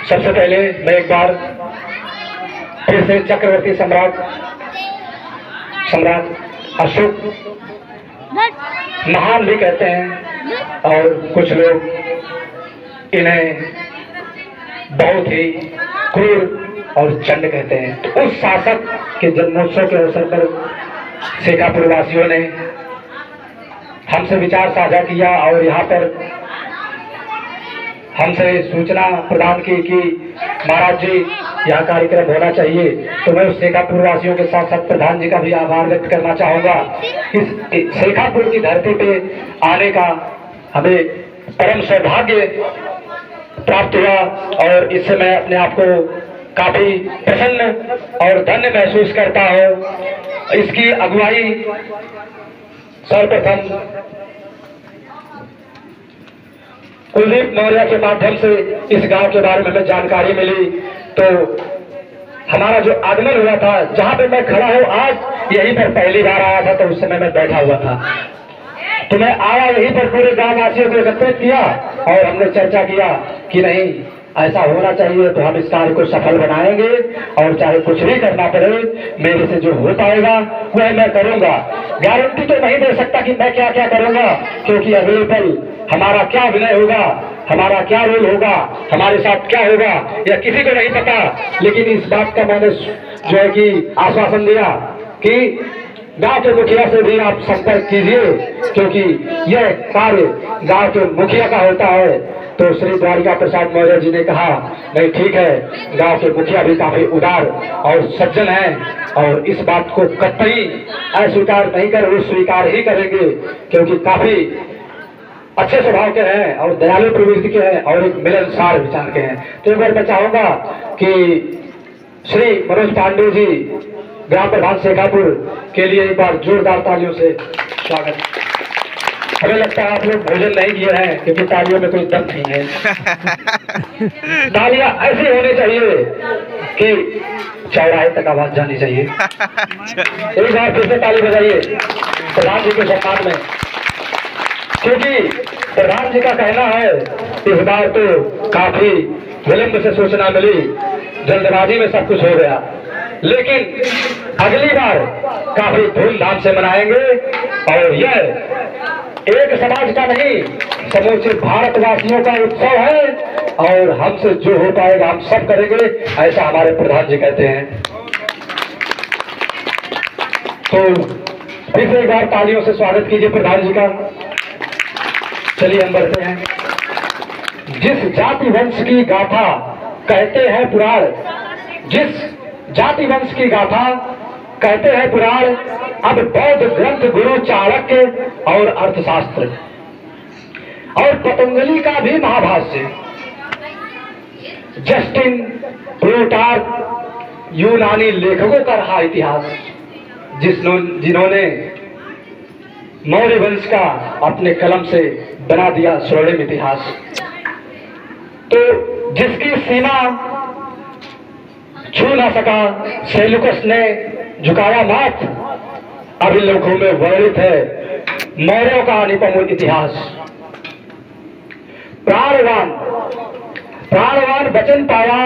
सबसे पहले मैं एक बार फिर से चक्रवर्ती सम्राट अशोक महान भी कहते हैं और कुछ लोग इन्हें बहुत ही क्रूर और चंड कहते हैं। तो उस शासक के जन्मोत्सव के अवसर पर शेखापुर वासियों ने हमसे विचार साझा किया और यहाँ पर हमसे सूचना प्रदान की कि महाराज जी यहाँ कार्यक्रम होना चाहिए। तो मैं उस शेखापुर वासियों के साथ साथ प्रधान जी का भी आभार व्यक्त करना चाहूँगा। इस शेखापुर की धरती पे आने का हमें परम सौभाग्य प्राप्त हुआ और इससे मैं अपने आप को काफी प्रसन्न और धन्य महसूस करता हूँ। इसकी अगुवाई सर्वप्रथम कुलदीप मौर्य के माध्यम से इस गांव के बारे में हमें जानकारी मिली। तो हमारा जो आगमन हुआ था, जहां पे मैं खड़ा हूं आज, यहीं पर पहली बार आया था। तो उस समय मैं बैठा हुआ था, तो मैं आया यहीं पर पूरे गांव वासियों को एकत्रित किया और हमने चर्चा किया कि नहीं, ऐसा होना चाहिए। तो हम इस कार्य को सफल बनाएंगे और चाहे कुछ भी करना पड़े, मेरे से जो हो पाएगा वह मैं करूंगा। गारंटी तो नहीं दे सकता कि मैं क्या क्या करूंगा, क्योंकि अगले पल हमारा क्या विनय होगा, हमारा क्या रोल होगा, हमारे साथ क्या होगा, यह किसी को नहीं पता। लेकिन इस बात का मैंने जो है कि आश्वासन दिया कि गांव के मुखिया से भी आप संपर्क कीजिए, क्योंकि यह कार्य गांव के मुखिया का होता है। तो श्री द्वारिका प्रसाद मौर्य जी ने कहा नहीं ठीक है, गांव के मुखिया भी काफी उदार और सज्जन हैं और इस बात को कतई अस्वीकार नहीं कर, वो स्वीकार ही करेंगे, क्योंकि काफी अच्छे स्वभाव के हैं और दयालु प्रवृत्ति के हैं और एक मिलनसार विचार के हैं। तो एक बार मैं चाहूंगा कि श्री मनोज पांडे जी ग्राम प्रधान शेखापुर के लिए एक बार जोरदार तालियों से स्वागत। हमें लगता है आप लोग भोजन नहीं किए हैं, क्योंकि तालियों में कोई दम नहीं है। तालियां ऐसी होनी चाहिए कि चौराहे तक आवाज जानी चाहिए। एक बार फिर से ताली बजाइए प्रधान जी के सम्मान में, क्योंकि प्रधान जी का कहना है इस बार तो काफी विलंब से सूचना मिली, जल्दबाजी में सब कुछ हो गया, लेकिन अगली बार काफी धूमधाम से मनाएंगे। और यह एक समाज का नहीं, समूचे भारतवासियों का उत्सव है और हमसे जो हो पाएगा हम सब करेंगे, ऐसा हमारे प्रधान जी कहते हैं। तो फिर से एक बार तालियों से स्वागत कीजिए प्रधान जी का। चलिए हम बढ़ते हैं। जिस जाति वंश की गाथा कहते हैं पुराण, जिस जाति वंश की गाथा कहते हैं पुराण, अब बौद्ध ग्रंथ गुरु चाणक्य और अर्थशास्त्र और पतंजलि का भी महाभाष्य, जस्टिन प्लूटार्क यूनानी लेखकों का रहा इतिहास, जिन्होंने मौर्य वंश का अपने कलम से बना दिया स्वर्णिम इतिहास। तो जिसकी सीमा छू ना सका सेल्यूकस ने झुकाया माथ, अभी लोगों में वर्णित है मौर्यों का अनुपम इतिहास। प्राणवान वचन पाया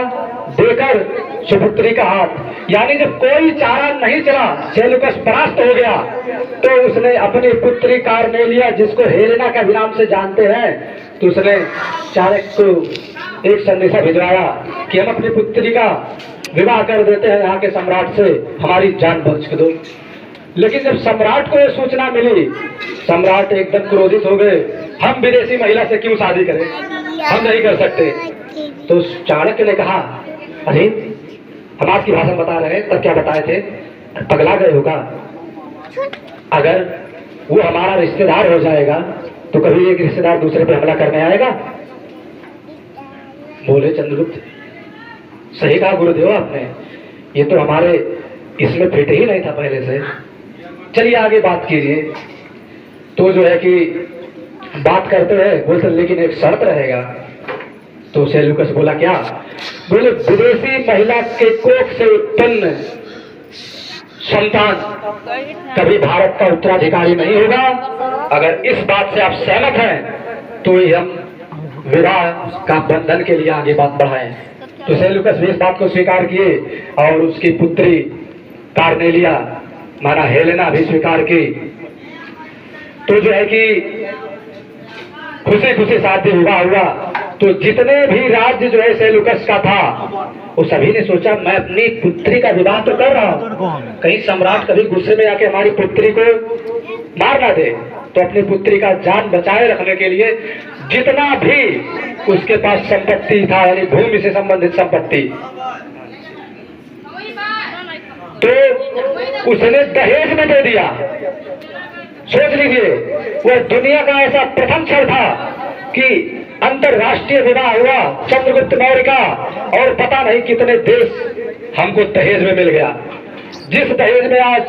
देकर सुपुत्री का हाथ, यानी जब कोई चारा नहीं चला, सेल्यूकस परास्त हो गया, तो उसने अपनी पुत्री कार्नेलिया, जिसको हेलेना के नाम से जानते हैं, तो उसने चाणक्य को एक संदेशा भिजवाया कि हम अपनी पुत्री का विवाह कर देते हैं यहाँ के सम्राट से, हमारी जान बच दो। लेकिन जब सम्राट को यह सूचना मिली, सम्राट एकदम क्रोधित हो गए, हम विदेशी महिला से क्यों शादी करें, हम नहीं कर सकते। तो चाणक्य ने कहा अरे हम आज की भाषा बता रहे हैं, तब क्या बताए थे, पगला गए होगा, अगर वो हमारा रिश्तेदार हो जाएगा तो कभी एक रिश्तेदार दूसरे पे हमला करने आएगा। बोले चंद्रगुप्त सही कहा गुरुदेव आपने, ये तो हमारे इसमें फिट ही नहीं था पहले से। चलिए आगे बात कीजिए। तो जो है कि बात करते हैं, बोलते लेकिन एक शर्त रहेगा। तो सेल्यूकस बोला क्या? बोले विदेशी महिला के कोख से उत्पन्न संतान कभी भारत का उत्तराधिकारी नहीं होगा। अगर इस बात से आप सहमत हैं तो ही हम विवाह का बंधन के लिए आगे बात बढ़ाएं। तो सेल्यूकस भी इस बात को स्वीकार किए और उसकी पुत्री कार्नेलिया माना हेलेना भी स्वीकार की। तो जो है कि खुशी खुशी शादी विवाह हुआ। तो जितने भी राज्य जो है सेल्यूकस का था वो सभी ने सोचा मैं अपनी पुत्री का विवाह तो कर रहा हूँ, कहीं सम्राट कभी गुस्से में आके हमारी पुत्री को मार ना दे। तो अपनी पुत्री का जान बचाए रखने के लिए जितना भी उसके पास संपत्ति था, यानी भूमि से संबंधित संपत्ति, तो उसने दहेज में दे दिया। सोच लीजिए, वह दुनिया का ऐसा प्रथम क्षण था कि अंतरराष्ट्रीय विवाह हुआ चंद्रगुप्त मौर्य का, और पता नहीं कितने देश हमको दहेज में मिल गया। जिस दहेज में आज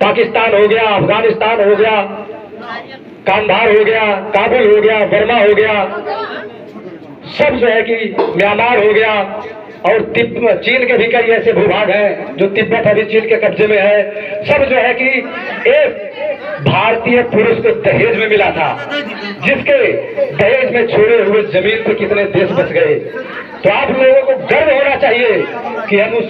पाकिस्तान हो गया, अफगानिस्तान हो गया, कांधार हो गया, काबुल हो गया, बर्मा हो गया, सब जो है कि म्यांमार हो गया, और चीन के भी कई ऐसे भूभाग हैं जो तिब्बत अभी चीन के कब्जे में है। सब जो है कि एक भारतीय पुरुष को दहेज में मिला था, जिसके दहेज में छोड़े हुए जमीन पर कितने देश बच गए। तो आप लोगों को गर्व होना चाहिए कि हम उस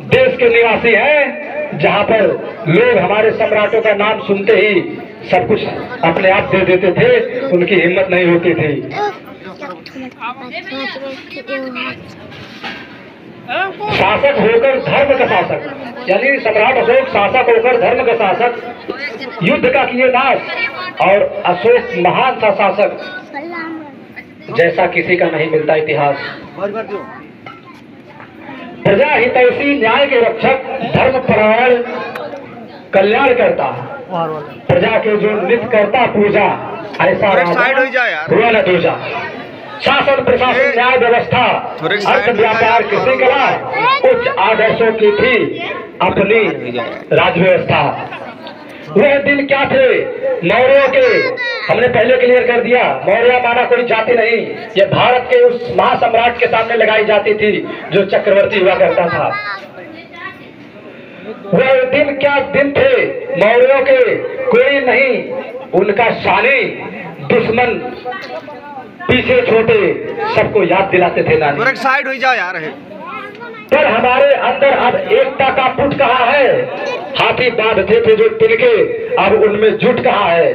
देश के निवासी हैं जहां पर लोग हमारे सम्राटों का नाम सुनते ही सब कुछ अपने आप दे देते थे, उनकी हिम्मत नहीं होती थी। शासक होकर धर्म का शासक, यानी सम्राट अशोक शासक होकर धर्म का शासक, युद्ध का किए नाश, और अशोक महान सा शासक जैसा किसी का नहीं मिलता इतिहास। प्रजा हितैषी, न्याय के रक्षक, धर्म परायण, कल्याण करता, प्रजा के जो नित्य करता पूजा, ऐसा हुआ न दूजा। शासन प्रशासन न्याय व्यवस्था अर्थ व्यापार कृषि कला उच्च आदर्शों की थी अपनी राज्य व्यवस्था। वह दिन क्या थे मौर्यों के, हमने पहले क्लियर कर दिया। मौर्य माना कोई जाति नहीं, ये भारत के उस महासम्राट के सामने लगाई जाती थी जो चक्रवर्ती हुआ करता था। वह दिन क्या दिन थे मौर्यों के, कोई नहीं उनका शानी, दुश्मन पीछे छोटे सबको याद दिलाते थे नानी। साइड हो जाओ यार। पर हमारे अंदर अब एकता का पुट कहाँ है? हाथी बांधते थे जो तिनके, अब उनमें जुट कहाँ है?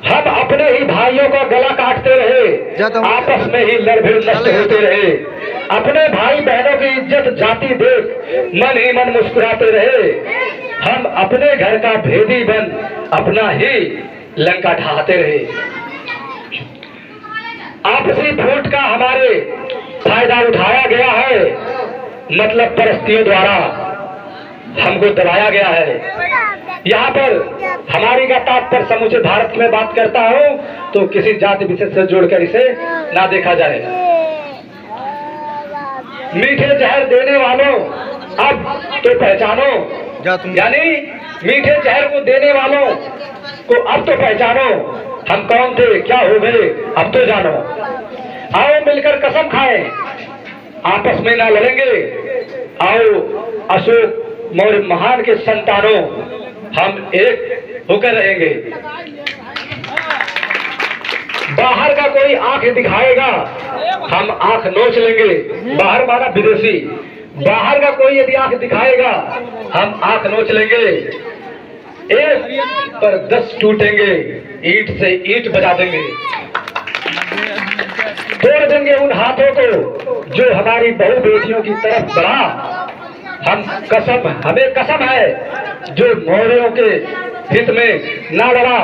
हम अपने ही भाइयों का गला काटते रहे, आपस में ही लड़ भिड़ नष्ट होते रहे। अपने भाई बहनों की इज्जत जाति देख मन ही मन मुस्कुराते रहे। हम अपने घर का भेदी बन अपना ही लंका ढहाते रहे। आपसी फूट का हमारे फायदा उठाया गया है, मतलब परस्तियों द्वारा हमको दबाया गया है। यहाँ पर हमारी का तात्पर्य समूचे भारत में बात करता हूँ, तो किसी जाति विशेष से जोड़कर इसे ना देखा जाए। मीठे जहर देने वालों अब तो पहचानो, यानी मीठे जहर को देने वालों को अब तो पहचानो, हम कौन थे, क्या हो गए, अब तो जानो। आओ मिलकर कसम खाएं, आपस में ना लड़ेंगे। आओ अशोक मौर्य महान के संतानों, हम एक होकर रहेंगे। बाहर का कोई आंख दिखाएगा, हम आंख नोच लेंगे। बाहर माना विदेशी, बाहर का कोई यदि आंख दिखाएगा हम आंख नोच लेंगे। एक पर 10 टूटेंगे, ईंट से ईंट बजा देंगे। तोड़ देंगे उन हाथों को जो हमारी बहु बेटियों की तरफ बढ़ा। हमें कसम है जो मौर्यों के हित में ना लड़ा।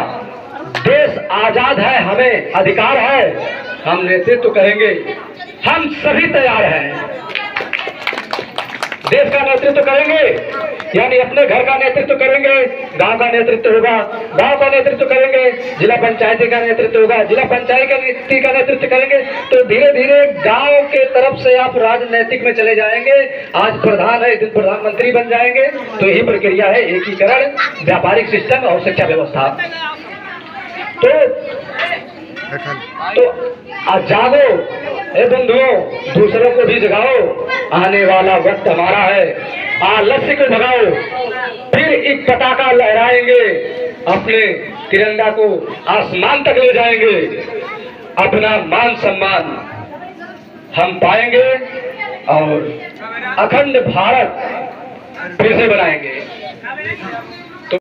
देश आजाद है, हमें अधिकार है, हम नेतृत्व करेंगे। हम सभी तैयार हैं, देश का नेतृत्व करेंगे, यानी अपने घर का नेतृत्व करेंगे, गांव का नेतृत्व होगा, गांव का नेतृत्व करेंगे, जिला पंचायती का नेतृत्व होगा, जिला पंचायती का नेतृत्व करेंगे। तो धीरे धीरे गांव के तरफ से आप राजनीतिक में चले जाएंगे। आज प्रधान है, दिन प्रधानमंत्री बन जाएंगे। तो यही प्रक्रिया है, एकीकरण, व्यापारिक सिस्टम और शिक्षा व्यवस्था। तो आज जागो ए बंधुओं, दूसरों को भी जगाओ, आने वाला वक्त हमारा है। आलस्य को भगाओ, फिर एक पताका लहराएंगे अपने तिरंगा को आसमान तक ले जाएंगे, अपना मान सम्मान हम पाएंगे और अखंड भारत फिर से बनाएंगे।